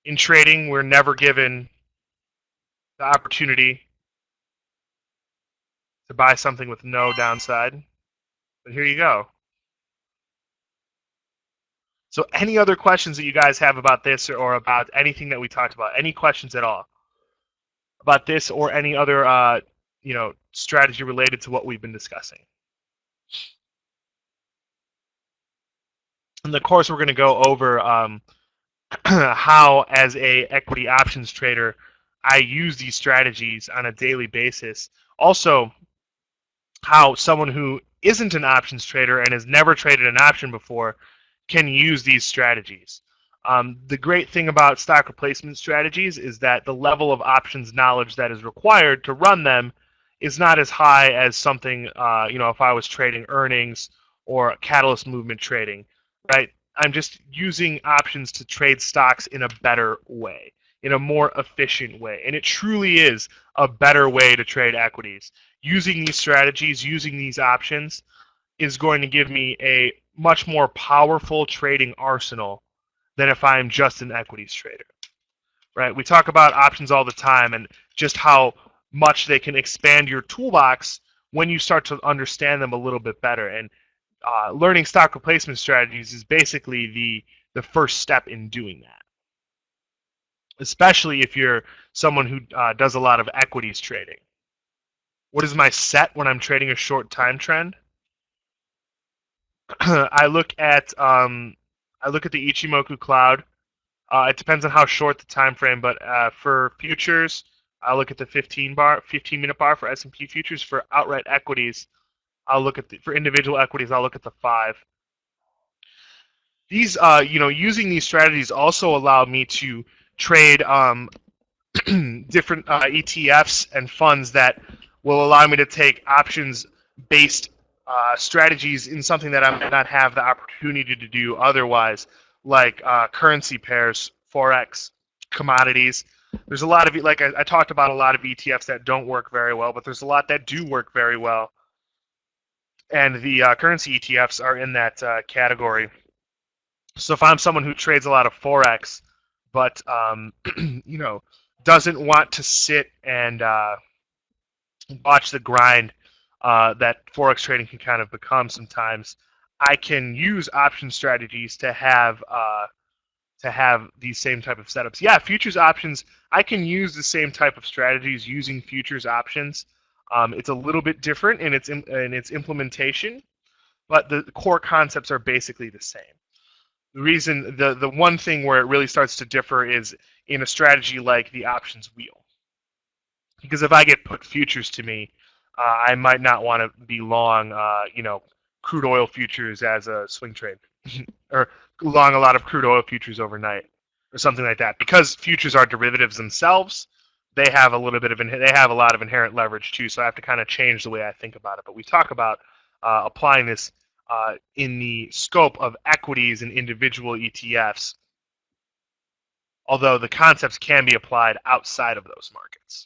Speaker 1: In trading, we're never given the opportunity to buy something with no downside. But here you go. So any other questions that you guys have about this or about anything that we talked about? Any questions at all about this or any other strategy related to what we've been discussing? In the course, we're going to go over how, as a equity options trader, I use these strategies on a daily basis. Also, how someone who isn't an options trader and has never traded an option before can use these strategies. The great thing about stock replacement strategies is that the level of options knowledge that is required to run them is not as high as something, if I was trading earnings or catalyst movement trading, right? I'm just using options to trade stocks in a better way, in a more efficient way. And it truly is a better way to trade equities. Using these strategies, using these options, is going to give me a much more powerful trading arsenal than if I'm just an equities trader, right? We talk about options all the time and just how much they can expand your toolbox when you start to understand them a little bit better. And learning stock replacement strategies is basically the first step in doing that, especially if you're someone who does a lot of equities trading. What is my set when I'm trading a short time trend? I look at the Ichimoku cloud. It depends on how short the time frame, but for futures, I look at the 15-minute bar for S&P futures. For outright equities, I'll look at for individual equities, I'll look at the 5. These, using these strategies also allow me to trade different ETFs and funds that will allow me to take options-based strategies in something that I might not have the opportunity to do otherwise, like currency pairs, forex, commodities. There's a lot of, like I talked about, a lot of ETFs that don't work very well, but there's a lot that do work very well, and the currency ETFs are in that category. So if I'm someone who trades a lot of forex, but doesn't want to sit and watch the grind that forex trading can kind of become sometimes, I can use option strategies to have these same type of setups. Yeah, futures options, I can use the same type of strategies using futures options. It's a little bit different in its implementation, but the core concepts are basically the same. The reason, the one thing where it really starts to differ is in a strategy like the options wheel. Because if I get put futures to me, I might not want to be long, crude oil futures as a swing trade, or long a lot of crude oil futures overnight, or something like that. Because futures are derivatives themselves, they have a lot of inherent leverage too. So I have to kind of change the way I think about it. But we talk about applying this in the scope of equities and individual ETFs although the concepts can be applied outside of those markets.